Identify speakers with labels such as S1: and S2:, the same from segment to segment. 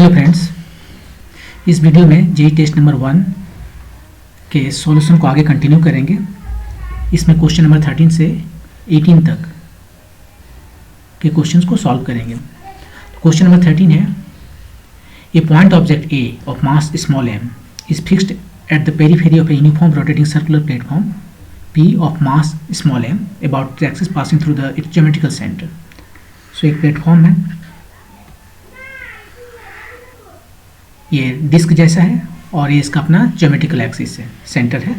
S1: Hello friends, इस video में JEE test number 1 के सॉल्यूशन को आगे कंटिन्यू करेंगे। इसमें क्वेश्चन नंबर 13 से 18 तक के क्वेश्चंस को सॉल्व करेंगे। क्वेश्चन नंबर 13 है, a point object a of mass small m is fixed at the periphery of a uniform rotating circular platform P of mass small m about the axis passing through the its geometrical centre. So एक platform है, ये disc जैसा है और ये इसका अपना geometrical axis है, सेंटर है।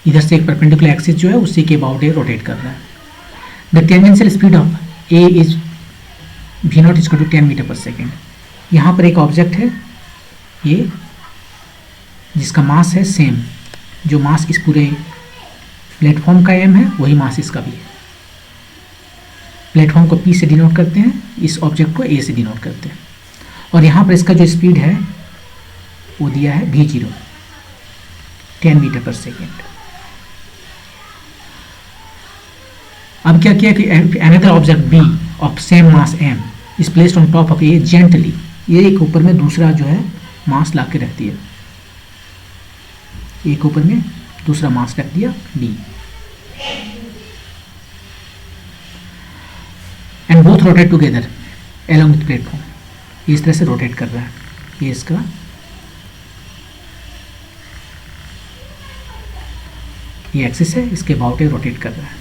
S1: इधर से एक परपेंडिकुलर एक्सिस जो है उसी के अबाउट ये रोटेट कर रहा है। The tangential speed of A is V naught is to 10 metre per second. यहाँ पर एक ऑब्जेक्ट है ये, जिसका मास है सेम, जो मास इस पूरे प्लेटफॉर्म का एम है वही मास इसका भी है। प्लेटफॉर्म को पी से डिनोट करते हैं, इस ऑब्जेक्ट को ए से डिनोट करते हैं। और यहाँ पर इसका जो स्पीड है वो दिया है v0 10 मीटर पर सेकेंड। अब क्या किया कि another object b of same mass m is placed on top of a gently. ये एक ऊपर में दूसरा जो है मास ला के रख दिया, एक ऊपर में दूसरा मास रख दिया b, and both rotate together along with platform. इस तरह से रोटेट कर रहा है, ये इसका ये एक्सिस है, इसके अबाउट ये रोटेट कर रहा है।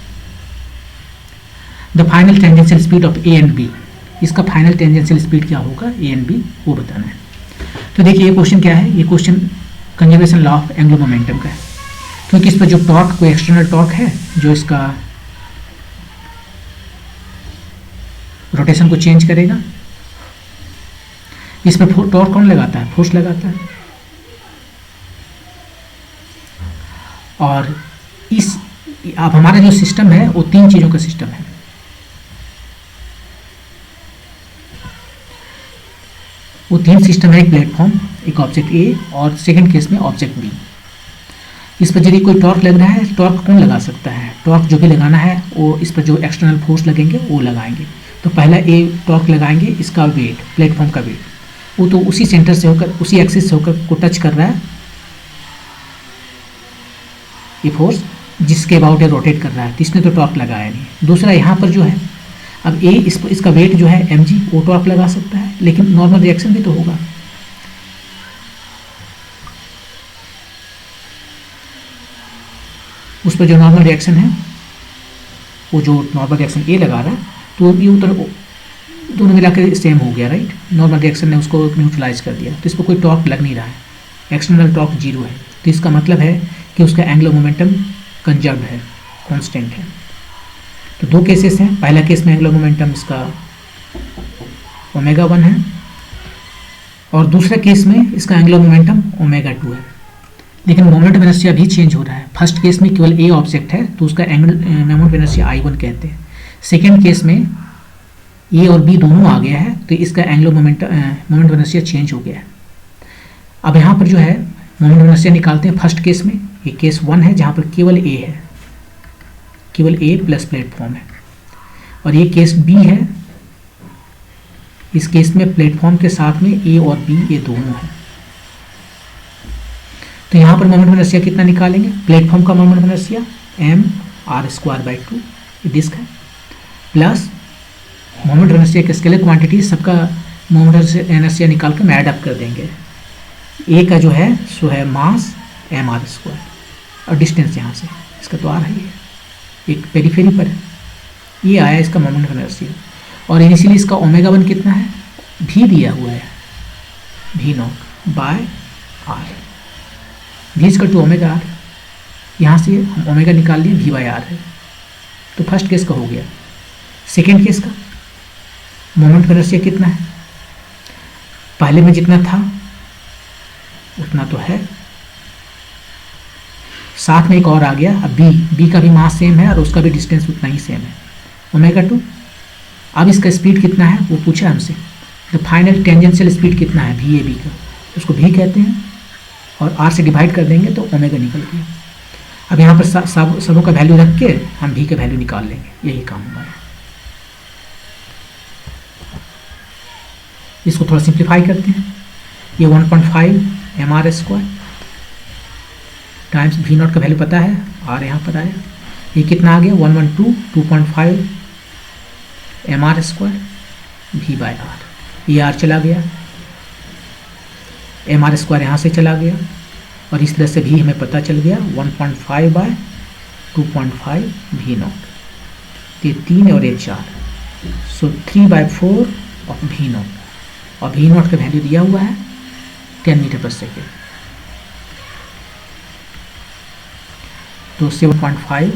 S1: The final tangential speed of A and B, इसका फाइनल टेंजेंशियल स्पीड क्या होगा ए एंड बी वो बताना है। तो देखिए ये क्वेश्चन क्या है, ये question conservation law of angular momentum का है, क्योंकि इस पर जो टॉर्क कोई एक्सटर्नल टॉर्क है जो इसका रोटेशन को चेंज करेगा। इस पर टॉर्क कौन लगाता है? फोर्स लगाता है। और इस अब हमारा जो सिस्टम है वो तीन चीजों का सिस्टम है। वो तीन सिस्टम है, एक प्लेटफॉर्म, एक ऑब्जेक्ट ए और सेकंड केस में ऑब्जेक्ट बी। इस पर यदि कोई टॉर्क लग रहा है, टॉर्क कौन लगा सकता है? टॉर्क जो भी लगाना है वो इस पर जो एक्सटर्नल फोर्स लगेंगे वो लगाएंगे। तो पहला ए टॉर्क लगाएंगे, इसका वेट, प्लेटफॉर्म का वेट, वो तो उसी सेंटर से होकर उसी एक्सिस से होकर को टच कर रहा है, ये फोर्स जिसके अबाउट ये रोटेट कर रहा है, इसने तो टॉर्क लगाया नहीं। दूसरा यहाँ पर जो है, अब ए इसका वेट जो है mg, वो टॉर्क लगा सकता है, लेकिन नॉर्मल रिएक्शन भी तो होगा। उस पर जो नॉर्मल रिएक्शन है, वो जो नॉर्मल रिएक्शन ए लगा रहा है, तो ये उतर दोनों मिलाकर सेम हो गया, राइट। नॉर्मल रिएक्शन ने उसको न्यूट्रलाइज कर दिया, तो इस पर कोई टॉर्क लग नहीं रहा है, एक्सटर्नल टॉर्क 0 है। तो इसका मतलब है कि उसका एंगुलर मोमेंटम कंजर्व्ड है, कांस्टेंट है। तो दो केसेस हैं, पहला केस में एंगुलर मोमेंटम इसका ओमेगा 1 है और दूसरा केस में इसका एंगुलर मोमेंटम ओमेगा 2 है। लेकिन मोमेंट ऑफ इनर्शिया भी चेंज हो रहा है। फर्स्ट केस में केवल ए ऑब्जेक्ट है तो उसका मोमेंट ऑफ इनर्शिया I1 कहते हैं। सेकेंड केस में ए और बी दोनों आ गया है तो इसका angular moment of inertia change हो गया है। अब यहाँ पर जो है मोमेंट ऑफ इनर्शिया निकालते हैं। फर्स्ट केस में ये केस 1 है जहाँ पर केवल ए है, केवल ए प्लस प्लेटफॉर्म है, और ये केस बी है। इस केस में प्लेटफॉर्म के साथ में ए और बी ये दोनों है। तो यहाँ पर मोमेंट ऑफ इनर्शिया कितना निकालेंगे? प्लेटफॉर्म का moment of inertia mr²/2 disc है, प्लस मोमेंट ऑफ इनर्शिया के स्केलर क्वांटिटी, सबका मोमेंट ऑफ इनर्शिया निकाल के ऐड अप कर देंगे। ए का जो है सो है मास mr² और डिस्टेंस यहाँ से इसका तो आ रही है, एक पेरीफेरी पर है, ये आया इसका मोमेंट ऑफ इनर्शिया। और इनिशियली इसका ओमेगा 1 कितना है? v दिया हुआ है, v0/r, v equal to omega r। यहाँ से हम ओमेगा निकाल लिए, v/r है। तो फर्स्ट केस का हो गया। सेकेंड केस का मोमेंट ऑफ इनर्शिया कितना है? पहले में जितना था उतना तो है, साथ में एक और आ गया। अब बी का भी मास सेम है और उसका भी डिस्टेंस उतना ही सेम है, ओमेगा 2। अब इसका स्पीड कितना है वो पूछा हमसे। तो फाइनल टेंजेंशियल स्पीड कितना है वी ए बी का, उसको भी कहते हैं, और आर से डिवाइड कर देंगे तो ओमेगा निकल गया। अब यहाँ पर सबों का वैल्यू रख के हम भी का वैल्यू निकाल लेंगे, यही काम हमारा। इसको थोड़ा सिंप्लीफाई करते हैं। ये 1.5 mr² टाइम्स वी नॉट का वैल्यू पता है, आर यहाँ पर आया, ये कितना आ गया 2.5 mr² v/r, ये आर चला गया, mr² यहाँ से चला गया और इस तरह से भी हमें पता चल गया 1.5/2.5 v0, ये 3 और ये 4, सो 3/4 ऑफ v0 और v0 का वैल्यू दिया हुआ है 10 मीटर पर सेकेंड, तो 7.5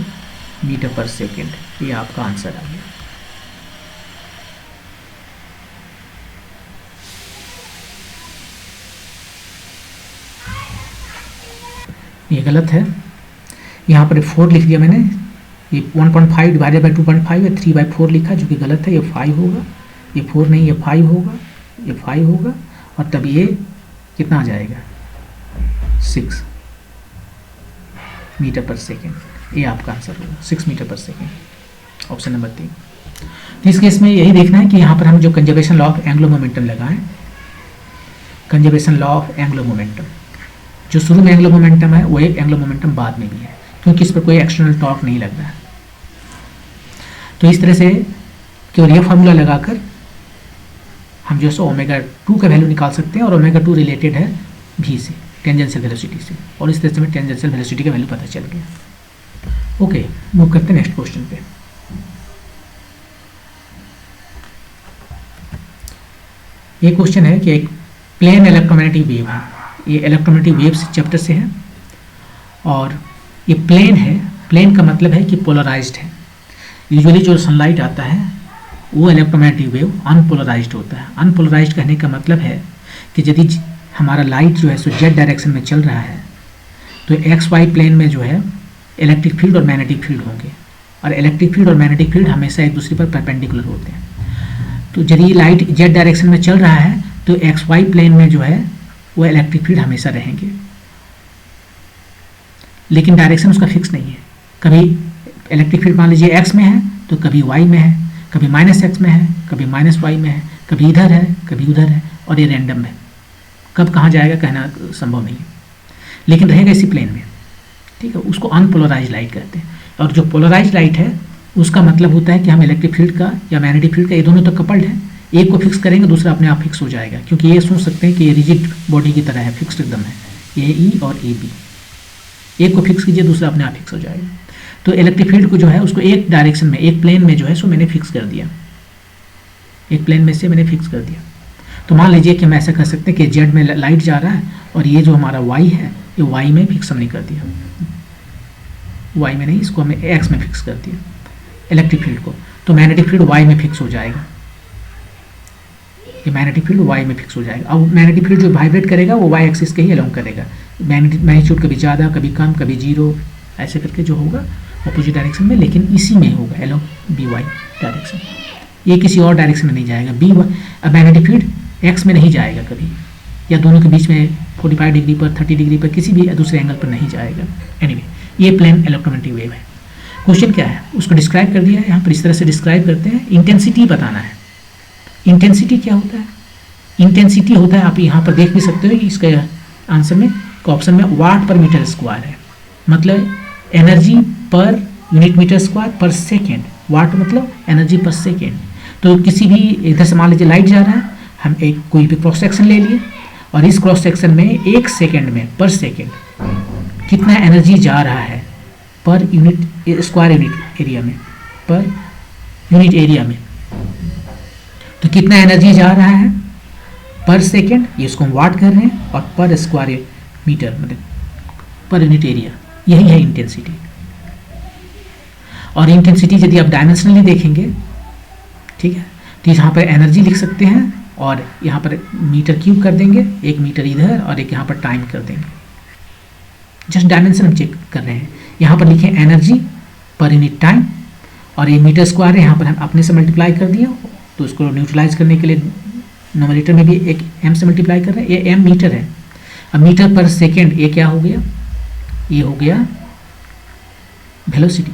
S1: मीटर पर सेकेंड, ये आपका आंसर आ गया। ये गलत है, यहाँ पर 4 लिख दिया मैंने, ये 1.5 डिवाइडेड बाई 2.5 है, 3/4 लिखा जो कि गलत है, ये 5 होगा, ये 4 नहीं, ये 5 होगा, ये 5 होगा और तब ये कितना आ जाएगा 6 मीटर पर सेकेंड, ये आपका आंसर होगा 6 metre per second, option number 3। तो इस केस में यही देखना है कि यहाँ पर हम जो conservation law of angular momentum लगाएं, conservation law of angular momentum, जो शुरू में एंगुलर मोमेंटम है वो एक एंगुलर मोमेंटम बाद में भी है, क्योंकि इस पर कोई एक्सटर्नल टॉर्क नहीं लग रहा है। तो इस तरह से केवल ये फार्मूला लगाकर हम जो है ω2 का वैल्यू निकाल सकते हैं और ω2 रिलेटेड है v से, टेंजेंशियल वेलोसिटी से, और इस तरह से हमें टेंजेंशियल वेलोसिटी का वैल्यू पता चल गया। ओके, मूव करते हैं नेक्स्ट क्वेश्चन पे। ये क्वेश्चन है कि एक प्लेन इलेक्ट्रोमैग्नेटिक वेव है, ये इलेक्ट्रोमैग्नेटिक वेव्स चैप्टर से है और ये प्लेन है, प्लेन का मतलब है कि पोलराइज्ड है। यूजुअली जो सनलाइट आता है वो इलेक्ट्रोमैग्नेटिक वेव अनपोलराइज्ड होता है। अनपोलराइज्ड कहने का मतलब है कि यदि हमारा लाइट जो है सो जेड डायरेक्शन में चल रहा है तो एक्स वाई प्लेन में जो है इलेक्ट्रिक फील्ड और मैग्नेटिक फील्ड होंगे, और इलेक्ट्रिक फील्ड और मैग्नेटिक फील्ड हमेशा एक दूसरे पर परपेंडिकुलर होते हैं। तो यदि लाइट जेड डायरेक्शन में चल रहा है तो एक्स वाई प्लेन में जो है वो इलेक्ट्रिक फील्ड हमेशा रहेंगे, लेकिन डायरेक्शन उसका फिक्स नहीं है। कभी इलेक्ट्रिक फील्ड मान लीजिए एक्स में है तो कभी वाई में है, कभी -x में है, कभी -y में है, कभी इधर है, कभी उधर है, और ये रैंडम है, कब कहाँ जाएगा कहना संभव नहीं है, लेकिन रहेगा इसी प्लेन में। ठीक है, उसको अनपोलराइज लाइट कहते हैं। और जो पोलराइज लाइट है उसका मतलब होता है कि हम इलेक्ट्रिक फील्ड का या मैग्नेटिक फील्ड का, ये दोनों तो कपल्ड है, एक को फिक्स करेंगे दूसरा अपने आप फिक्स हो जाएगा, क्योंकि ये सोच सकते हैं कि ये रिजिड बॉडी की तरह है, फिक्स्ड एकदम है, ए ई और ए बी, एक को फिक्स कीजिए दूसरा अपने आप फिक्स हो जाएगा। तो इलेक्ट्रिक फील्ड को जो है उसको एक डायरेक्शन में, एक प्लेन में जो है सो मैंने फिक्स कर दिया, एक प्लेन में से मैंने फिक्स कर दिया। तो मान लीजिए कि हम ऐसा कर सकते हैं कि जेड में लाइट जा रहा है और ये जो हमारा वाई है ये वाई में फिक्स हमने कर दिया, वाई में नहीं, इसको हमने एक्स में फिक्स कर दिया इलेक्ट्रिक फील्ड को, तो मैग्नेटिक फील्ड वाई में फिक्स हो जाएगा, ये मैग्नेटिक फील्ड वाई में फिक्स हो जाएगा। अब मैग्नेटिक फील्ड जो वाइब्रेट करेगा वो वाई एक्सिस के ही अलोंग करेगा, मैग्नीट्यूड कभी ज़्यादा कभी कम कभी जीरो ऐसे करके जो होगा अपोजिट डायरेक्शन में, लेकिन इसी में होगा अलोंग बी वाई डायरेक्शन, ये किसी और डायरेक्शन में नहीं जाएगा। बी अब मैग्नेटिक फील्ड एक्स में नहीं जाएगा कभी, या दोनों के बीच में 45 डिग्री पर 30 डिग्री पर किसी भी दूसरे एंगल पर नहीं जाएगा। एनीवे, ये प्लेन इलेक्ट्रोमैग्नेटिक वेव है। क्वेश्चन क्या है उसको डिस्क्राइब कर दिया है, यहाँ पर इस तरह से डिस्क्राइब करते हैं, इंटेंसिटी बताना है। इंटेंसिटी क्या होता है? इंटेंसिटी होता है, आप यहाँ पर देख भी सकते हो इसका आंसर में, ऑप्शन में वाट पर मीटर स्क्वायर है, मतलब energy per unit metre square per second, watt मतलब एनर्जी पर सेकेंड। तो किसी भी इधर से मान लीजिए लाइट जा रहा है, हम एक कोई भी क्रॉस सेक्शन ले लिए और इस क्रॉस सेक्शन में एक सेकेंड में पर सेकेंड कितना एनर्जी जा रहा है per unit square unit area में, पर यूनिट एरिया में, तो कितना एनर्जी जा रहा है पर सेकेंड, ये इसको हम वाट कर रहे हैं, और पर स्क्वायर मीटर मतलब पर यूनिट एरिया, यही है इंटेंसिटी। और इंटेंसिटी यदि आप डायमेंशनली देखेंगे, ठीक है, तो यहाँ पर एनर्जी लिख सकते हैं और यहाँ पर मीटर क्यूब कर देंगे, एक मीटर इधर और एक यहाँ पर टाइम कर देंगे, जस्ट डायमेंशन हम चेक कर रहे हैं। यहाँ पर लिखें एनर्जी पर यूनिट टाइम, और ये मीटर स्क्वायर है, यहाँ पर हम अपने से मल्टीप्लाई कर दिया, तो इसको न्यूट्रलाइज करने के लिए नोमिनेटर में भी एक एम से मल्टीप्लाई कर रहे हैं, ये एम मीटर है। अब मीटर पर सेकेंड ये क्या हो गया, ये हो गया वेलोसिटी,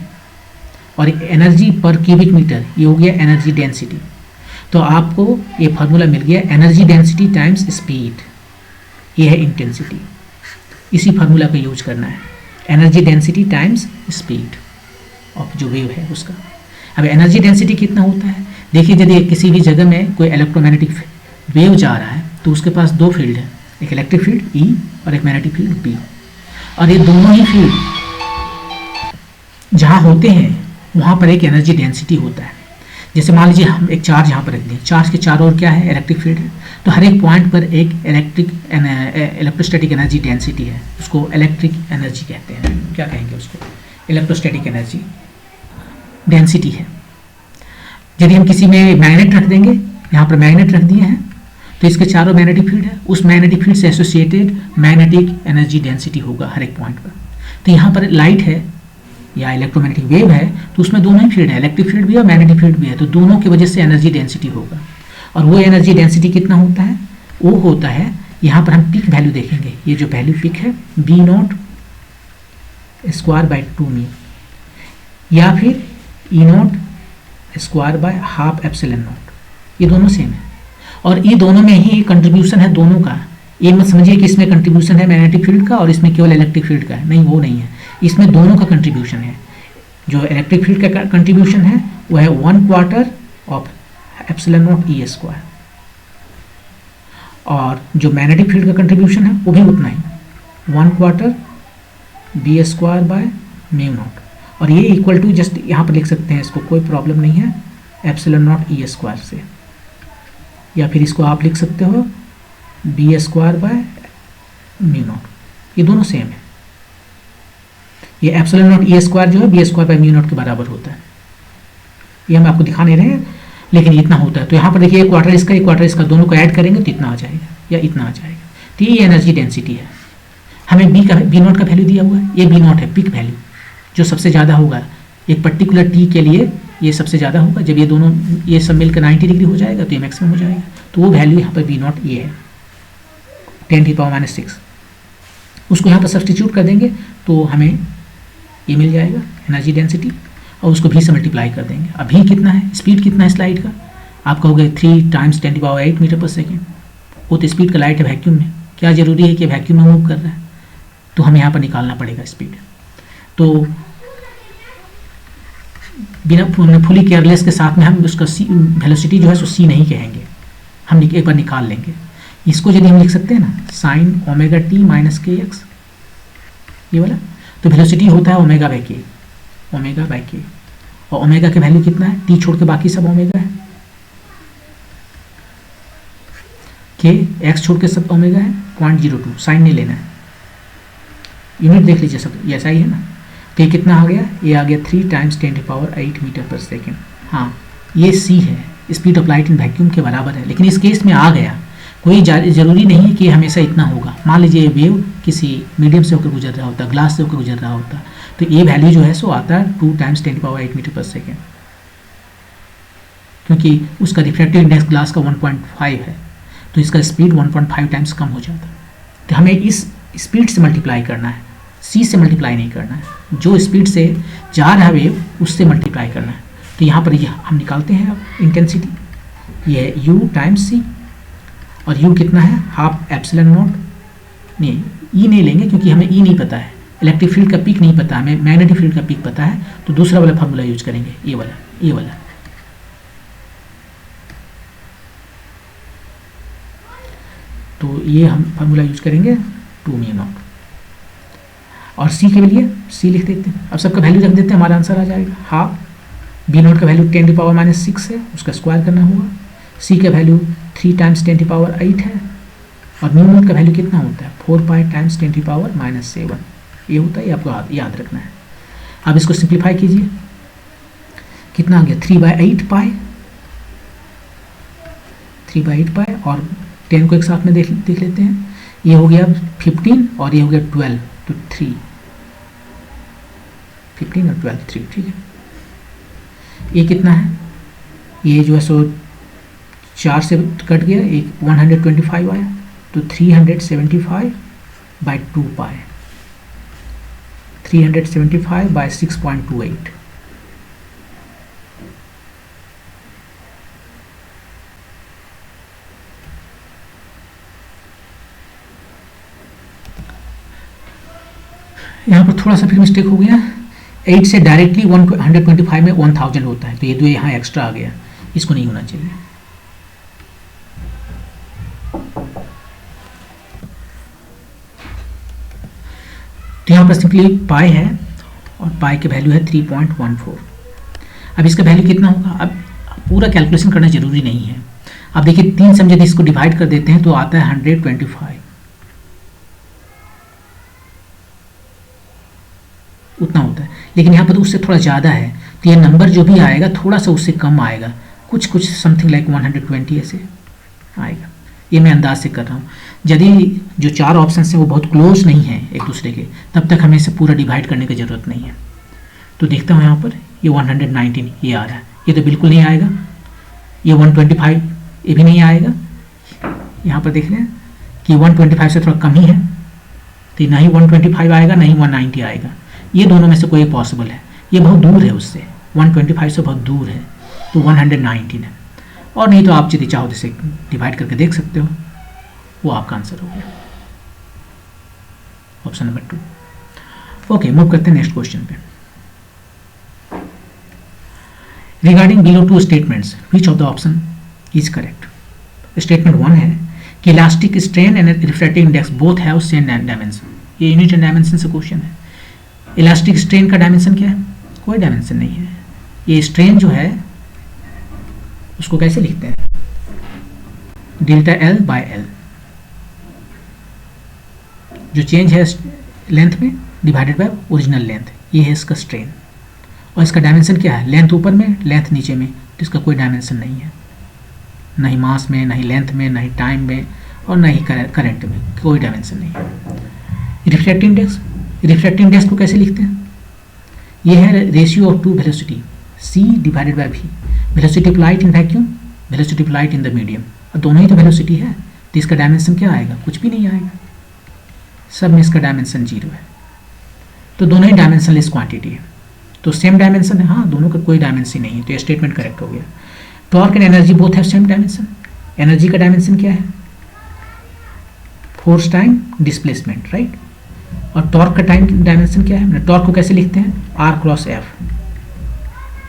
S1: और एनर्जी पर क्यूबिक मीटर ये हो गया एनर्जी डेंसिटी। तो आपको ये फार्मूला मिल गया, एनर्जी डेंसिटी टाइम्स स्पीड, ये है इंटेंसिटी। इसी फार्मूला का यूज करना है, energy density times speed of जो वेव है उसका। अब एनर्जी डेंसिटी कितना होता है, देखिए यदि किसी भी जगह में कोई इलेक्ट्रोमैग्नेटिक वेव जा रहा है तो उसके पास दो फील्ड है, एक इलेक्ट्रिक फील्ड E और एक मैग्नेटिक फील्ड B, और ये दोनों ही फील्ड जहाँ होते हैं वहाँ पर एक एनर्जी डेंसिटी होता है। जैसे मान लीजिए हम एक चार्ज यहाँ पर रख दें, चार्ज के चारों ओर क्या है, इलेक्ट्रिक फील्ड है, तो हर एक पॉइंट पर एक इलेक्ट्रोस्टैटिक एनर्जी डेंसिटी है, उसको इलेक्ट्रिक एनर्जी कहते हैं, क्या कहेंगे उसको, इलेक्ट्रोस्टैटिक एनर्जी डेंसिटी है। यदि हम किसी में मैग्नेट रख देंगे, यहाँ पर मैग्नेट रख दिए हैं, तो इसके चारों मैग्नेटिक फील्ड है, उस मैग्नेटिक फील्ड से एसोसिएटेड मैग्नेटिक एनर्जी डेंसिटी होगा हर एक पॉइंट पर। तो यहाँ पर लाइट है या इलेक्ट्रोमैग्नेटिक वेव है, तो उसमें दोनों ही फील्ड है, इलेक्ट्रिक फील्ड भी है और मैग्नेटिक फील्ड भी है, तो दोनों की वजह से एनर्जी डेंसिटी होगा। और वो एनर्जी डेंसिटी कितना होता है, वो होता है, यहाँ पर हम पीक वैल्यू देखेंगे, ये जो वैल्यू पीक है B0 स्क्वायर बाई 2μ, या फिर E0 square by half epsilon not, ये दोनों सेम है। और ये दोनों में ही कंट्रीब्यूशन है दोनों का, ये मत समझिए कि इसमें कंट्रीब्यूशन है मैग्नेटिक फील्ड का और इसमें केवल इलेक्ट्रिक फील्ड का है, नहीं, वो नहीं है, इसमें दोनों का कंट्रीब्यूशन है। जो इलेक्ट्रिक फील्ड का कंट्रीब्यूशन है वो है 1/4 of epsilon not E square, और जो मैग्नेटिक फील्ड का कंट्रीब्यूशन है वो भी उतना ही, 1/4 B स्क्वायर बाय μ0, और ये इक्वल टू जस्ट यहाँ पर लिख सकते हैं, इसको कोई प्रॉब्लम नहीं है, एप्सिलॉन नॉट E स्क्वायर से, या फिर इसको आप लिख सकते हो B स्क्वायर बाय μ0, ये दोनों सेम है। ये एप्सिलॉन नॉट E स्क्वायर जो है B स्क्वायर बाय μ0 के बराबर होता है, ये हम आपको दिखा नहीं रहे हैं, लेकिन इतना होता है। तो यहाँ पर देखिए एक क्वार्टर इसका दोनों को ऐड करेंगे तो इतना आ जाएगा या इतना आ जाएगा, तो ये एनर्जी डेंसिटी है। हमें B0 का वैल्यू दिया हुआ है, ये B0 है पीक वैल्यू, जो सबसे ज़्यादा होगा एक पर्टिकुलर T के लिए, ये सबसे ज़्यादा होगा। जब ये दोनों ये सब मिलकर 90 डिग्री हो जाएगा तो ये मैक्सिमम हो जाएगा, तो वो वैल्यू यहाँ पर B0 ये है 10⁻⁻⁶, उसको यहाँ पर सब्सटीट्यूट कर देंगे तो हमें ये मिल जाएगा एनर्जी डेंसिटी, और उसको भी से मल्टीप्लाई कर देंगे। अभी कितना है, स्पीड कितना है इस लाइट का, आप कहोगे 3 × 10⁸ मीटर पर सेकेंड, वो तो स्पीड का लाइट है वैक्यूम में, क्या ज़रूरी है कि वैक्यूम में मूव कर रहा है, तो हमें यहाँ पर निकालना पड़ेगा स्पीड। तो बिना फुली केयरलेस के साथ में हम उसका वेलोसिटी जो है सो C नहीं कहेंगे, हम एक बार निकाल लेंगे। इसको यदि हम लिख सकते हैं ना, sin ωt - kx, ये वाला, तो वेलोसिटी होता है ओमेगा बाई के, और ओमेगा के वैल्यू कितना है, T छोड़ के बाकी सब ओमेगा है, के x छोड़ के सब ओमेगा है, 0.02, साइन नहीं लेना है, यूनिट देख लीजिए सब, ये ऐसा ही है ना। तो ये कितना आ गया, ये आ गया 3 × 10⁸ मीटर पर सेकेंड। हाँ, ये C है, speed of light in vacuum के बराबर है, लेकिन इस केस में आ गया, कोई ज़रूरी नहीं है कि हमेशा इतना होगा। मान लीजिए वेव किसी मीडियम से होकर गुजर रहा होता, ग्लास से होकर गुजर रहा होता, तो ये वैल्यू जो है सो आता है 2 × 10⁸ मीटर पर सेकेंड, क्योंकि उसका रिफ्रैक्टिव इंडेक्स ग्लास का 1.5 है, तो इसका स्पीड 1.5 टाइम्स कम हो जाता है। तो हमें इस स्पीड से मल्टीप्लाई करना है, C से मल्टीप्लाई नहीं करना है, जो स्पीड से जा रहा है वेव उससे मल्टीप्लाई करना है। तो यहाँ पर ये हम निकालते हैं अब इंटेंसिटी, ये है U × C, और U कितना है, हाफ एप्सिलॉन नॉट, नहीं E नहीं लेंगे क्योंकि हमें E नहीं पता है, इलेक्ट्रिक फील्ड का पीक नहीं पता, हमें मैग्नेटिक फील्ड का पीक पता है, तो दूसरा वाला फार्मूला यूज करेंगे, ये वाला। तो ये हम फार्मूला यूज करेंगे 2μ0, और C के लिए C लिख देते हैं। अब सबका वैल्यू रख देते हैं, हमारा आंसर आ जाएगा हाफ, B0 का वैल्यू 10⁻⁻6 है, उसका स्क्वायर करना होगा, C का वैल्यू 3 × 10⁸ है, और μ0 का वैल्यू कितना होता है 4π × 10⁻⁻7, ये होता है, ये आपको याद रखना है। अब इसको सिंप्लीफाई कीजिए, कितना आ गया 3/8π, और 10 को एक साथ में देख लेते हैं, ये हो गया 15 और ये हो गया 12, तो 3, 15 और 12, 3, ठीक है। ये कितना है, ये जो है सो 4 से कट गया, एक 125 आया, तो 375/2π, 375/6.28, यहाँ पर थोड़ा सा फिर मिस्टेक हो गया, 8 से डायरेक्टली 125 में 1000 होता है, तो ये दो यहाँ एक्स्ट्रा आ गया, इसको नहीं होना चाहिए। तो यहाँ पर सिंपली पाई है और पाई की वैल्यू है 3.14। अब इसका वैल्यू कितना होगा, अब पूरा कैलकुलेशन करना जरूरी नहीं है। अब देखिए 3 से हम यदि इसको डिवाइड कर देते हैं तो आता है 125, उतना होता है, लेकिन यहाँ पर उससे थोड़ा ज़्यादा है, तो ये नंबर जो भी आएगा थोड़ा सा उससे कम आएगा, कुछ समथिंग लाइक 120 ऐसे आएगा। ये मैं अंदाज से कर रहा हूँ। यदि जो 4 ऑप्शन हैं वो बहुत क्लोज नहीं है एक दूसरे के, तब तक हमें इसे पूरा डिवाइड करने की ज़रूरत नहीं है। तो देखता हूँ यहाँ पर ये 119 ये आ रहा है, ये तो बिल्कुल नहीं आएगा। ये 125 ये भी नहीं आएगा। यहाँ पर देख रहे हैं कि 125 से थोड़ा कम ही है, तो ना ही 125 आएगा ना ही 190 आएगा। ये दोनों में से कोई पॉसिबल है, ये बहुत दूर है उससे, 125 से बहुत दूर है, तो 119 है। और नहीं तो आप यदि चाहो तो इसे डिवाइड करके देख सकते हो, वो आपका आंसर हो गया, ऑप्शन नंबर 2। ओके, मूव करते हैं नेक्स्ट क्वेश्चन पे। Regarding below 2 statements, which of the option is correct. Statement 1 है कि elastic strain and refractive index both have same dimension. ये यूनिट एंड डायमेंशन से क्वेश्चन है। इलास्टिक स्ट्रेन का dimension क्या है, कोई डायमेंशन नहीं है। ये स्ट्रेन जो है उसको कैसे लिखते हैं, डेल्टा एल बाय एल, जो चेंज है लेंथ में डिवाइडेड बाय ओरिजिनल लेंथ, ये है इसका स्ट्रेन। और इसका डायमेंशन क्या है, लेंथ ऊपर में लेंथ नीचे में, तो इसका कोई डायमेंशन नहीं है, ना ही मास में, ना ही लेंथ में, ना ही टाइम में, और ना ही करंट में, कोई डायमेंशन नहीं है। रिफ्रैक्टिव इंडेक्स, रिफ्रैक्टिव इंडेक्स को कैसे लिखते हैं, ये है ratio of two velocity c divided by v, velocity of light in vacuum, velocity of light in the medium, और दोनों ही तो वेलोसिटी है, तो इसका डायमेंशन क्या आएगा, कुछ भी नहीं आएगा, सब में इसका डायमेंशन 0 है। तो दोनों ही डायमेंशनलेस क्वांटिटी है, तो सेम डायमेंशन है, हाँ दोनों का कोई डायमेंशन नहीं है, तो ये स्टेटमेंट करेक्ट हो गया। Torque and energy both have same dimension. Energy का डायमेंशन क्या है, फोर्स टाइम डिस्प्लेसमेंट, राइट। और टॉर्क का टाइम डायमेंशन क्या है, टॉर्क को कैसे लिखते हैं, r क्रॉस f,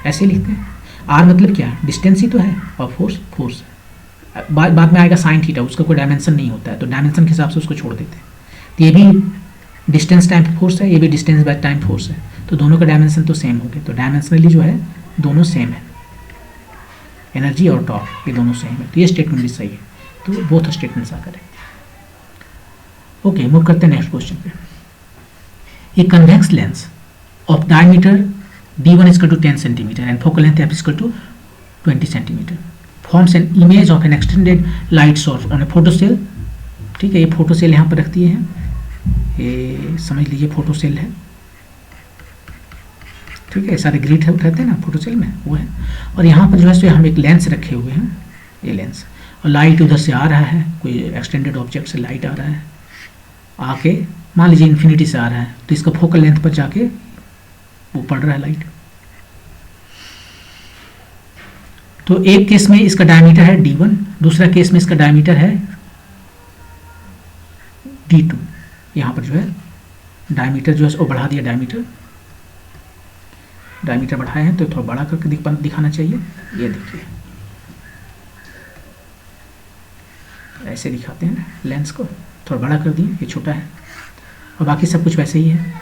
S1: ऐसे लिखते हैं। r मतलब क्या, डिस्टेंस ही तो है, और फोर्स बाद में आएगा साइन थीटा, उसका कोई डायमेंशन नहीं होता है, तो डायमेंशन के हिसाब से उसको छोड़ देते हैं। तो ये भी डिस्टेंस टाइम फोर्स है, ये भी डिस्टेंस बाय टाइम फोर्स है, तो दोनों का डायमेंशन तो सेम हो गया। तो डायमेंशनली जो है दोनों सेम है, एनर्जी और टॉर्क ये दोनों सेम है, तो ये स्टेटमेंट भी सही है। तो बोथ स्टेटमेंट्स आ करें। ओके, मूव करते हैं नेक्स्ट क्वेश्चन पे। A convex lens of diameter d1 is equal to 10 cm and focal length f is equal to 20 cm forms an image of an extended light source on a photocell। ठीक है, ये photocell यहाँ पर रख दिए हैं, ये समझ लीजिए फोटोसेल है, ठीक है, सारे ग्रिड रहते हैं ना फोटोसेल में, वो है। और यहाँ पर जो है हम एक लेंस रखे हुए हैं, ये लेंस, और लाइट उधर से आ रहा है, कोई एक्सटेंडेड ऑब्जेक्ट से लाइट आ रहा है, आके मान लीजिए इन्फिनिटी से आ रहा है, तो इसका फोकल लेंथ पर जाके वो पड़ रहा है लाइट। तो एक केस में इसका डायमीटर है d1, दूसरा केस में इसका डायमीटर है d2। यहाँ पर जो है डायमीटर जो है वो बढ़ा दिया, डायमीटर बढ़ाए हैं, तो थोड़ा बड़ा करके दिखाना चाहिए। ये देखिए ऐसे दिखाते हैं लेंस को, थोड़ा बड़ा कर दिए, ये छोटा है, और बाकी सब कुछ वैसे ही है।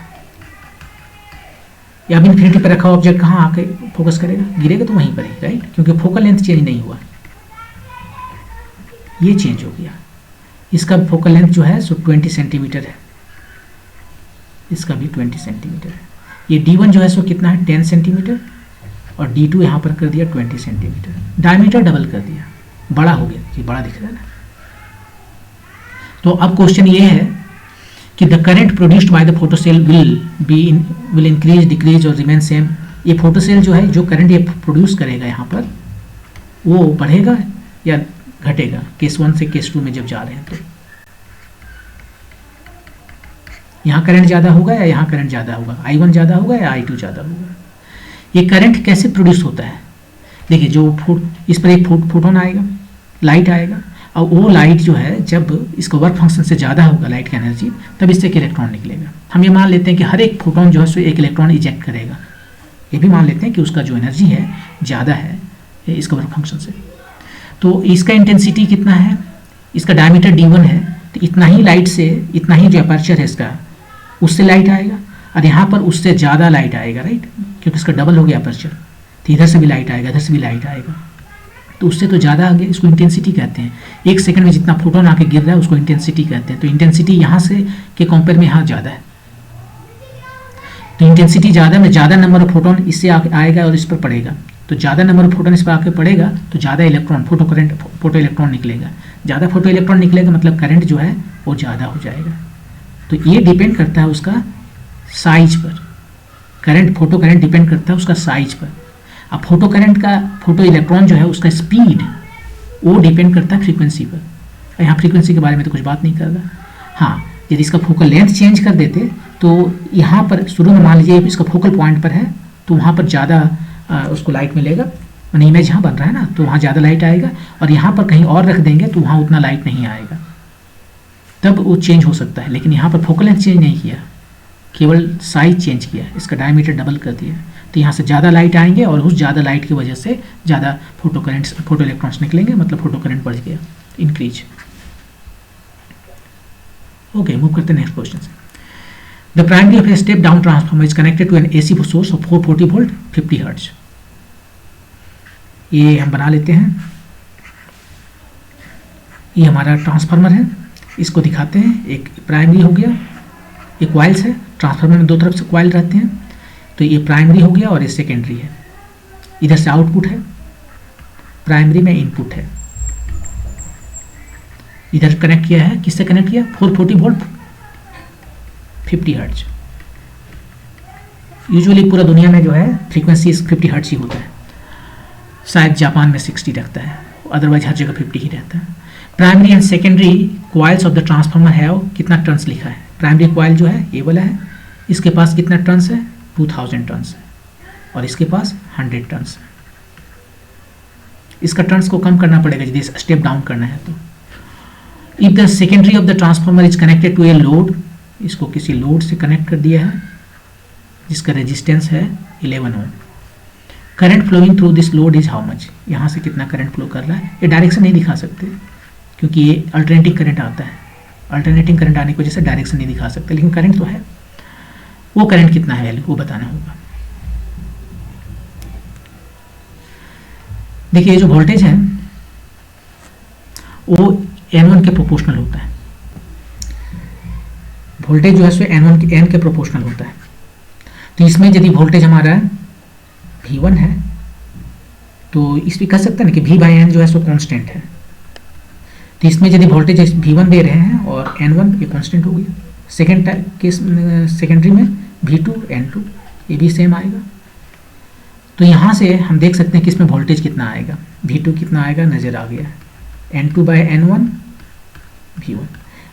S1: या अब इन्फिनिटी पर रखा ऑब्जेक्ट कहाँ आके फोकस करेगा, गिरेगा तो वहीं पर ही, राइट, क्योंकि फोकल लेंथ चेंज नहीं हुआ, ये चेंज हो गया। इसका फोकल लेंथ जो है सो 20 सेंटीमीटर है, इसका भी 20 सेंटीमीटर है। ये d1 जो है सो कितना है 10 सेंटीमीटर, और d2 यहाँ पर कर दिया 20 सेंटीमीटर, डायमीटर डबल कर दिया, बड़ा हो गया, ये बड़ा दिख रहा है ना। तो अब क्वेश्चन ये है कि the current produced by the photocell will increase, decrease और रिमेन सेम। ये फोटोसेल जो है, जो करंट ये प्रोड्यूस करेगा यहाँ पर, वो बढ़ेगा या घटेगा केस 1 से केस 2 में जब जा रहे हैं। तो यहाँ करंट ज़्यादा होगा या यहाँ करंट ज़्यादा होगा, I1 ज़्यादा होगा या I2 ज़्यादा होगा। ये करंट कैसे प्रोड्यूस होता है, देखिए जो इस पर एक फोटोन आएगा, लाइट आएगा, और वो लाइट जो है जब इसका वर्क फंक्शन से ज़्यादा होगा लाइट की एनर्जी, तब इससे एक इलेक्ट्रॉन निकलेगा। हम ये मान लेते हैं कि हर एक फोटोन जो है सो एक इलेक्ट्रॉन इजेक्ट करेगा, ये भी मान लेते हैं कि उसका जो एनर्जी है ज़्यादा है इसका वर्क फंक्शन से। तो इसका इंटेंसिटी कितना है, इसका डायमीटर d1 है, तो इतना ही लाइट से, इतना ही जो अपर्चर है इसका, उससे लाइट आएगा, और यहाँ पर उससे ज़्यादा लाइट आएगा, राइट, क्योंकि इसका डबल हो गया अपर्चर, तो इधर से भी लाइट आएगा, इधर से भी लाइट आएगा, तो उससे तो ज़्यादा आगे, इसको इंटेंसिटी कहते हैं। एक सेकंड में जितना फोटोन आके गिर रहा है उसको इंटेंसिटी कहते हैं। तो इंटेंसिटी यहाँ से के कंपेयर में यहाँ ज़्यादा है, तो इंटेंसिटी ज़्यादा में ज़्यादा नंबर ऑफ फोटोन इससे आएगा और इस पर पड़ेगा, तो ज़्यादा नंबर ऑफ फोटोन इस पर आके पड़ेगा तो ज़्यादा इलेक्ट्रॉन फोटो इलेक्ट्रॉन निकलेगा। ज़्यादा फोटो इलेक्ट्रॉन निकलेगा मतलब करंट जो है वो ज़्यादा हो जाएगा। तो ये डिपेंड करता है उसका साइज पर, फोटो करंट डिपेंड करता है उसका साइज पर। अब फोटो करंट का, फोटो इलेक्ट्रॉन जो है उसका स्पीड वो डिपेंड करता है फ्रीक्वेंसी पर। यहाँ फ्रीक्वेंसी के बारे में तो कुछ बात नहीं कर रहा। हाँ, यदि इसका फोकल लेंथ चेंज कर देते तो यहाँ पर शुरू में मान लीजिए इसका फोकल पॉइंट पर है तो वहाँ पर ज़्यादा उसको लाइट मिलेगा, मैंने इमेज यहाँ बन रहा है ना, तो वहाँ ज़्यादा लाइट आएगा, और यहाँ पर कहीं और रख देंगे तो वहाँ उतना लाइट नहीं आएगा, तब वो चेंज हो सकता है। लेकिन यहाँ पर फोकल लेंथ चेंज नहीं किया, केवल साइज चेंज किया, इसका डायमीटर डबल कर दिया, तो यहाँ से ज़्यादा लाइट आएंगे और उस ज़्यादा लाइट की वजह से ज़्यादा फोटो इलेक्ट्रॉन्स निकलेंगे, मतलब फोटो करंट बढ़ गया, इंक्रीज। ओके, मूव करते हैं नेक्स्ट क्वेश्चन से। The primary of a step down transformer is connected to an AC source of 440 volt 50 hertz. ये हम बना लेते हैं, ये हमारा ट्रांसफार्मर है, इसको दिखाते हैं। एक प्राइमरी हो गया, ये कॉइल्स है, ट्रांसफार्मर में दो तरफ से कॉइल रहते हैं, तो ये प्राइमरी हो गया और ये सेकेंडरी है। इधर से आउटपुट है, प्राइमरी में इनपुट है, इधर कनेक्ट किया है, किससे कनेक्ट किया, 440 वोल्ट 50 हर्ट्ज। यूजुअली पूरा दुनिया में जो है फ्रीक्वेंसी 50 हर्ट्ज ही होता है, शायद जापान में 60 रखता है, अदरवाइज हर जगह 50 ही रहता है। Primary and secondary coils of the transformer have, कितना टर्न्स लिखा है, प्राइमरी कॉइल जो है ये वाला है, इसके पास कितना टर्न्स है, 2000 टर्न्स है, और इसके पास 100 टर्न्स है। इसका टर्न्स को कम करना पड़ेगा यदि स्टेप डाउन करना है तो। If the secondary of the transformer is connected to a load, इसको किसी लोड से कनेक्ट कर दिया है जिसका रेजिस्टेंस है 11 ohm. Current flowing through this load is how much, यहाँ से कितना करंट फ्लो कर रहा है, ये डायरेक्शन नहीं दिखा सकते क्योंकि ये अल्टरनेटिंग करंट आता है, अल्टरनेटिंग करंट आने की वजह से डायरेक्शन नहीं दिखा सकते, लेकिन करंट तो है, वो करंट कितना है वैल्यू वो बताना होगा। देखिए ये जो वोल्टेज है वो N1 के प्रोपोर्शनल होता है, वोल्टेज जो है सो N के प्रोपोर्शनल होता है। तो इसमें यदि वोल्टेज हमारा V1 है तो इसमें कह सकते हैं ना कि V/N जो है सो कांस्टेंट है, तो इसमें यदि वोल्टेज V1 दे रहे हैं और N1 ये कांस्टेंट हो गया। सेकेंड केस सेकेंडरी में V2 N2 ये भी सेम आएगा। तो यहाँ से हम देख सकते हैं कि इसमें वोल्टेज कितना आएगा, V2 कितना आएगा नज़र आ गया, N2/N1 V1।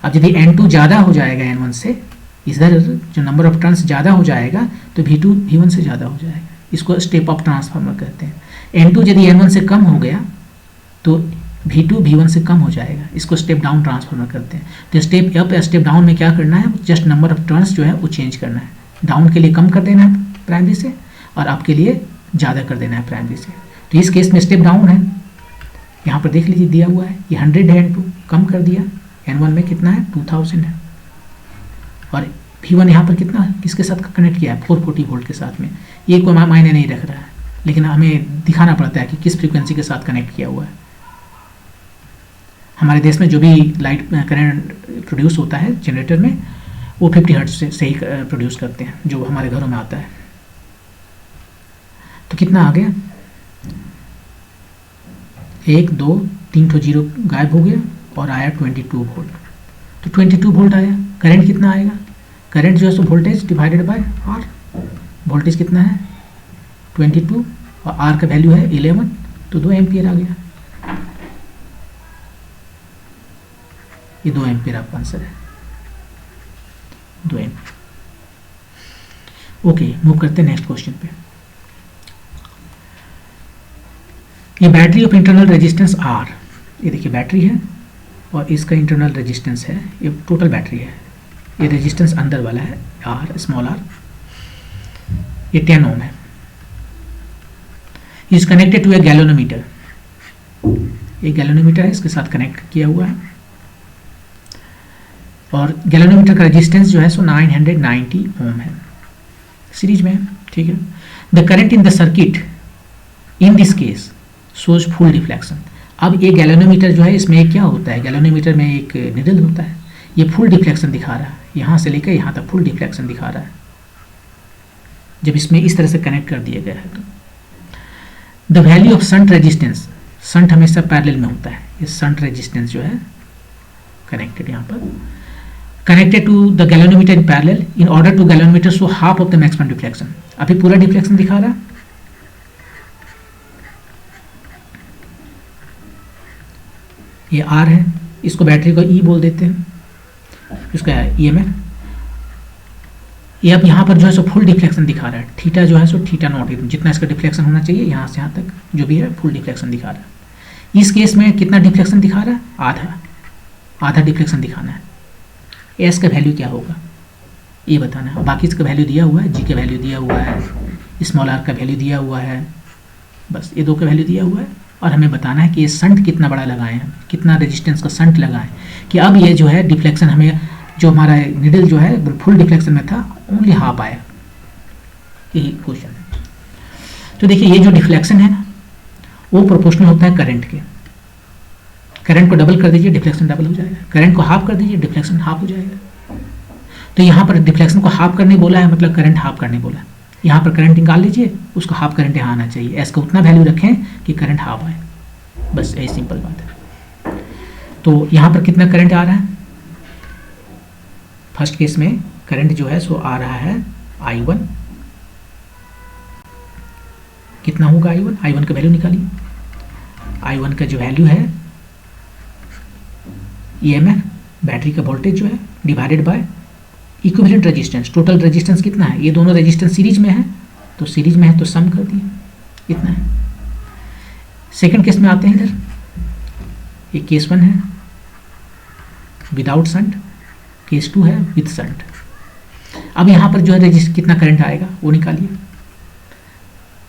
S1: अब यदि N2 ज़्यादा हो जाएगा N1 से, इधर जो नंबर ऑफ टर्न्स ज़्यादा हो जाएगा तो V2 V1 से ज़्यादा हो जाएगा, इसको स्टेप अप ट्रांसफार्मर कहते हैं। N2 यदि N1 से कम हो गया तो V2 V1 से कम हो जाएगा, इसको स्टेप डाउन ट्रांसफार्मर करते हैं। तो स्टेप अप या स्टेप डाउन में क्या करना है, जस्ट नंबर ऑफ टर्न्स जो है वो चेंज करना है, डाउन के लिए कम कर देना है प्राइमरी से और अप के लिए ज़्यादा कर देना है प्राइमरी से। तो इस केस में स्टेप डाउन है, यहाँ पर देख लीजिए दिया हुआ है, ये 100 है, N2 कम कर दिया, N1 में कितना है 2000 है, और V1 यहाँ पर कितना किसके साथ कनेक्ट किया है 440 वोल्ट के साथ में। ये कोई मायने नहीं रख रहा है, लेकिन हमें दिखाना पड़ता है कि किस फ्रीक्वेंसी के साथ कनेक्ट किया हुआ है। हमारे देश में जो भी लाइट करंट प्रोड्यूस होता है जनरेटर में वो 50 हर्ट्ज से ही प्रोड्यूस करते हैं, जो हमारे घरों में आता है। तो कितना आ गया, 1 2 3 ठो जीरो गायब हो गया और आया 22 वोल्ट। तो 22 वोल्ट आया, करंट कितना आएगा, करंट जो है so voltage divided by R, voltage कितना है 22 और आर का वैल्यू है 11, तो 2 एम्पियर आ गया। ये 2 एम्पियर आपका आंसर है, 2 एम्पियर। ओके, मूव करते हैं नेक्स्ट क्वेश्चन पे। ये battery of internal resistance R, ये देखिए बैटरी है, और इसका इंटरनल रेजिस्टेंस है, ये टोटल बैटरी है, ये रेजिस्टेंस अंदर वाला है आर, स्मॉल आर, ये 10 ओम है। Is connected to a galvanometer, ये गैलोनोमीटर है, इसके साथ कनेक्ट किया हुआ है। और गैलोनोमीटर का रेजिस्टेंस जो है सो 990 ओम है, सीरीज में है, ठीक है। The current in the circuit in this case shows full deflection. अब ये गैलोनोमीटर जो है, इसमें क्या होता है, गैलोनोमीटर में एक निडल होता है, ये फुल डिफ्लेक्शन दिखा रहा है, यहाँ से लेकर यहाँ तक फुल डिफ्लेक्शन दिखा रहा है जब इसमें इस तरह से कनेक्ट कर दिया गया है। तो the value of shunt resistance, shunt हमेशा पैरेलल में होता है, ये शंट रेजिस्टेंस जो है कनेक्टेड यहाँ पर, connected to the galvanometer in parallel in order to galvanometer so half of the maximum deflection. अभी पूरा डिफ्लेक्शन दिखा रहा है, ये आर है, इसको बैटरी को ई बोल देते हैं, इसका ईएमएफ। ये अब यहाँ पर जो है सो फुल डिफ्लेक्शन दिखा रहा है, थीटा जो है सो थीटा नॉट, जितना इसका डिफ्लेक्शन होना चाहिए यहाँ से यहाँ तक जो भी है फुल डिफ्लेक्शन दिखा रहा है। इस केस में कितना डिफ्लेक्शन दिखा रहा है, आधा डिफ्लेक्शन दिखाना है। एस का वैल्यू क्या होगा ये बताना है, बाकी इसका वैल्यू दिया हुआ है, जी का वैल्यू दिया हुआ है, स्मॉल आर का वैल्यू दिया हुआ है, बस ये दो का वैल्यू दिया हुआ है। और हमें बताना है कि ये शंट कितना बड़ा लगाएं, कितना रेजिस्टेंस का शंट लगाएं, कि अब ये जो है डिफ्लेक्शन हमें, जो हमारा निडल जो है फुल डिफ्लेक्शन में था, ओनली हाफ आया, यही क्वेश्चन है। तो देखिए ये जो डिफ्लेक्शन है ना, वो प्रोपोर्शनल होता है करंट के। करंट को डबल कर दीजिए, डिफ्लेक्शन डबल हो जाएगा, करंट को हाफ कर दीजिए, डिफ्लेक्शन हाफ हो जाएगा। तो यहाँ पर डिफ्लेक्शन को हाफ करने बोला है, मतलब करंट हाफ करने बोला है। यहाँ पर करंट निकाल लीजिए, उसका हाफ करंट यहाँ आना चाहिए, एस का उतना वैल्यू रखें कि करंट हाफ आए, बस यही सिंपल बात है। तो यहाँ पर कितना करंट आ रहा है, फर्स्ट केस में करंट जो है सो आ रहा है I1, कितना होगा I1 का वैल्यू निकालिए। I1 का जो वैल्यू है EMF, बैटरी का वोल्टेज जो है, divided by equivalent resistance, total resistance कितना है, ये दोनों रेजिस्टेंस सीरीज में है, तो सीरीज में है तो सम कर दिए, इतना है। सेकंड केस में आते हैं इधर, ये केस 1 है विदाउट शंट, केस 2 है विद शंट। अब यहाँ पर जो है कितना करंट आएगा वो निकालिए,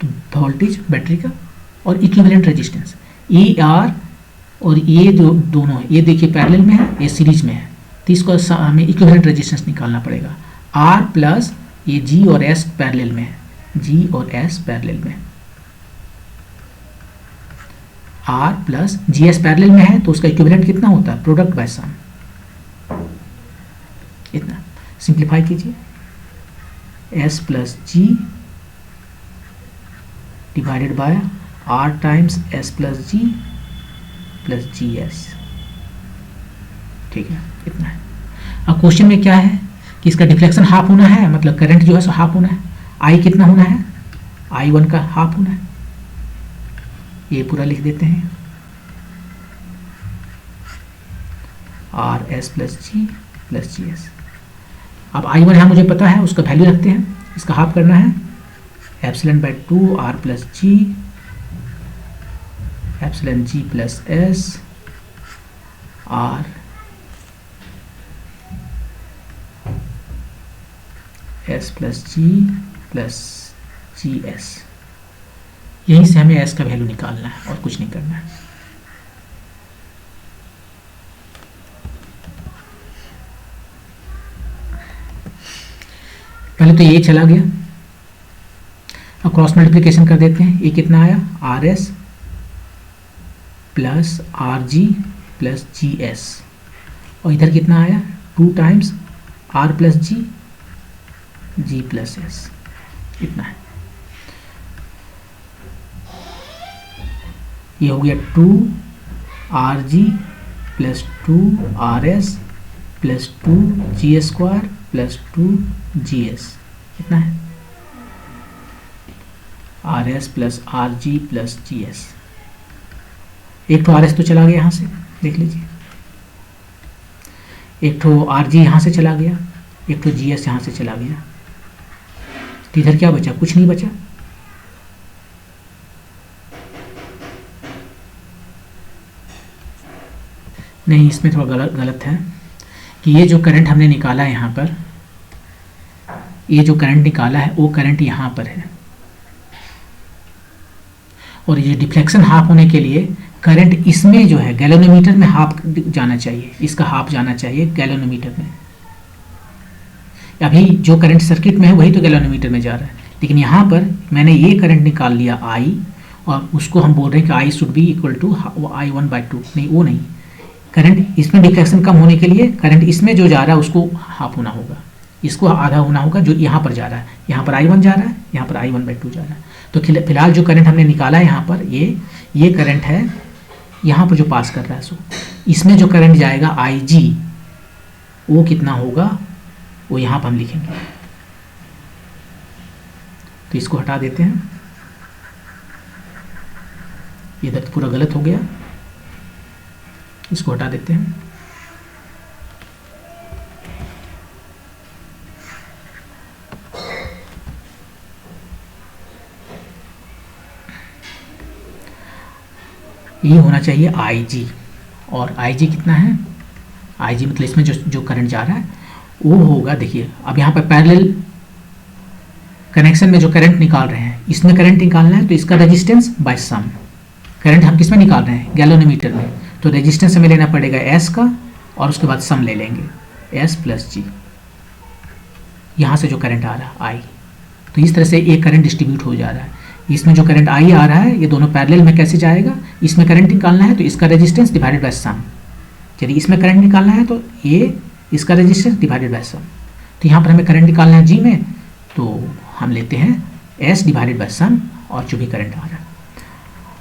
S1: तो वोल्टेज बैटरी का और इक्विवेलेंट रेजिस्टेंस ई आर, और ये जो दोनों है, ये देखिए पैरेलल में है, ये सीरीज में है, तो इसको हमें इक्विवेलेंट रेजिस्टेंस निकालना पड़ेगा। आर प्लस ये जी और एस पैरेलल में है, जी और एस पैरेलल में, R plus G S parallel में है, तो उसका इक्विवेलेंट कितना होता है, प्रोडक्ट बाय सम, इतना। सिंप्लीफाई कीजिए, S plus G divided by R times S plus G plus G S, ठीक है, इतना है। अब क्वेश्चन में क्या है कि इसका डिफ्लेक्शन हाफ होना है, मतलब करंट जो है सो हाफ होना है, आई कितना होना है, I1 का हाफ होना है, ये पूरा लिख देते हैं, are S plus G S. अब I1 यहाँ मुझे पता है, उसका वैल्यू रखते हैं, इसका हाफ करना है, epsilon by 2 R plus G, epsilon G plus S, R S plus G S. यहीं से हमें एस का वैल्यू निकालना है और कुछ नहीं करना है। पहले तो ये चला गया, अब क्रॉस मल्टीप्लिकेशन कर देते हैं, ये कितना आया, R S plus R G plus G S, और इधर कितना आया, 2 times R plus G plus S, इतना है। ये हो गया 2 R G plus 2 R S plus 2 G square plus 2 G S, इतना है, R S plus R G plus G S. एक तो आर एस तो चला गया यहाँ से, देख लीजिए, एक तो आर जी यहाँ से चला गया, एक तो जी एस यहाँ से चला गया, तो इधर क्या बचा, कुछ नहीं बचा। नहीं, इसमें थोड़ा गलत है कि ये जो करंट हमने निकाला है यहाँ पर, ये जो करंट निकाला है वो करंट यहाँ पर है, और ये डिफ्लेक्शन हाफ होने के लिए करंट इसमें जो है गैलोनोमीटर में हाफ जाना चाहिए, इसका हाफ जाना चाहिए गैलोनोमीटर में। अभी जो करंट सर्किट में है वही तो गैलोनोमीटर में जा रहा है, लेकिन यहाँ पर मैंने ये करंट निकाल लिया I, और उसको हम बोल रहे हैं कि I should be equal to I1/2। नहीं, वो नहीं, करंट इसमें डिफ्लेक्शन कम होने के लिए करंट इसमें जो जा रहा है उसको हाफ होना होगा, इसको आधा होना होगा जो यहाँ पर जा रहा है। यहाँ पर I1 जा रहा है, यहाँ पर I1/2 जा रहा है। तो फिलहाल जो करंट हमने निकाला है यहाँ पर, ये करंट है यहाँ पर जो पास कर रहा है। सो इसमें जो करंट जाएगा IG, वो कितना होगा वो यहाँ पर हम लिखेंगे। तो इसको हटा देते हैं, ये इधर पूरा गलत हो गया, इसको हटा देते हैं। ये होना चाहिए IG, और IG कितना है, IG मतलब इसमें जो करंट जा रहा है वो होगा, देखिए अब यहाँ पर पैरेलल कनेक्शन में जो करंट निकाल रहे हैं, इसमें करंट निकालना है तो इसका रेजिस्टेंस बाय सम। करंट हम किस में निकाल रहे हैं, गैलोनोमीटर में, तो रेजिस्टेंस हमें लेना पड़ेगा S का, और उसके बाद सम ले लेंगे S + G, यहाँ से जो करंट आ रहा है I। तो इस तरह से एक करंट डिस्ट्रीब्यूट हो जा रहा है। इसमें जो करंट I आ रहा है ये दोनों पैरेलल में कैसे जाएगा, इसमें करंट निकालना है तो इसका रेजिस्टेंस डिवाइडेड बाय सम। चलिए इसमें करंट निकालना है तो ये इसका रेजिस्टेंस डिवाइडेड बाय सम। तो यहाँ पर हमें करंट निकालना है G में, तो हम लेते हैं S डिवाइडेड बाय सम और जो भी करंट आ रहा है,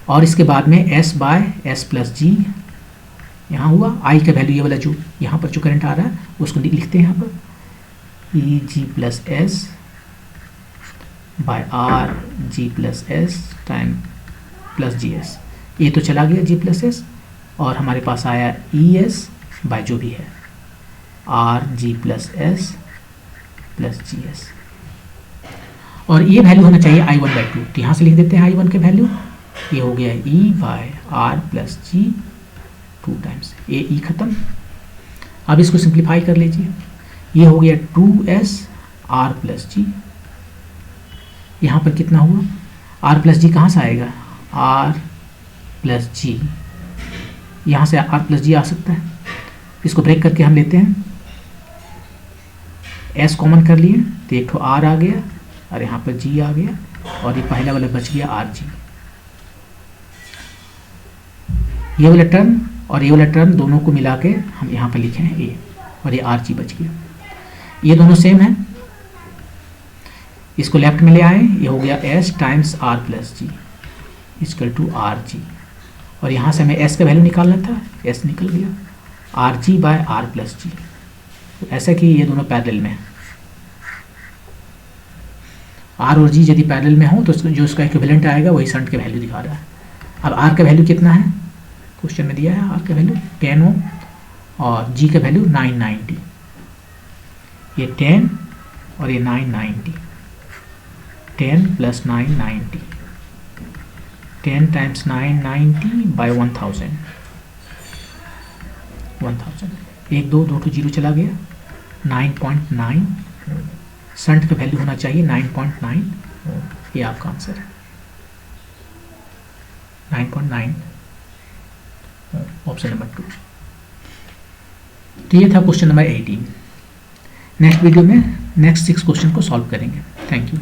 S1: और इसके बाद में S/S + G यहाँ हुआ। I का वैल्यू ये वाला जो यहाँ पर जो करंट आ रहा है उसको लिखते हैं यहाँ पर EG + S R G + S time + GS। ये तो चला गया G + S, और हमारे पास आया ES बाय जो भी है R G + S + GS, और ये वैल्यू होना चाहिए I1/2। तो यहाँ से लिख देते हैं I1 के वैल्यू, ये हो गया E/R + G 2 टाइम्स E खत्म। अब इसको सिंप्लीफाई कर लीजिए, ये हो गया 2S R + G। यहाँ पर कितना हुआ, R + G कहाँ से आएगा, R + G, यहाँ से R + G आ सकता है। इसको ब्रेक करके हम लेते हैं, S कॉमन कर लिए तो एक तो R आ गया और यहाँ पर G आ गया, और ये पहला वाला बच गया RG। ये वाला टर्म और ये वाला टर्म दोनों को मिला के हम यहाँ पर लिखे हैं A, और ये RG बच गया। ये दोनों सेम है, इसको लेफ्ट में ले आए, ये हो गया S times R + G = RG, और यहाँ से हमें S का वैल्यू निकालना था, S निकल गया RG/R + G। तो ऐसा कि ये दोनों पैरेलल में, R और G यदि पैरेलल में हो तो जो उसका इक्विवेलेंट आएगा वही शंट के वैल्यू दिखा रहा है। अब R का वैल्यू कितना है, क्वेश्चन में दिया है R का वैल्यू 10 Ω, और G का वैल्यू 990। ये 10 और ये 990, 10 + 990, 10 टाइम्स 990 बाय 1000, 1 2 2 0 चला गया, 9.9। शंट का वैल्यू होना चाहिए 9.9, ये आपका आंसर है 9.9, ऑप्शन नंबर 2। तो ये था क्वेश्चन नंबर 18। नेक्स्ट वीडियो में नेक्स्ट 6 क्वेश्चन को सॉल्व करेंगे। Thank you.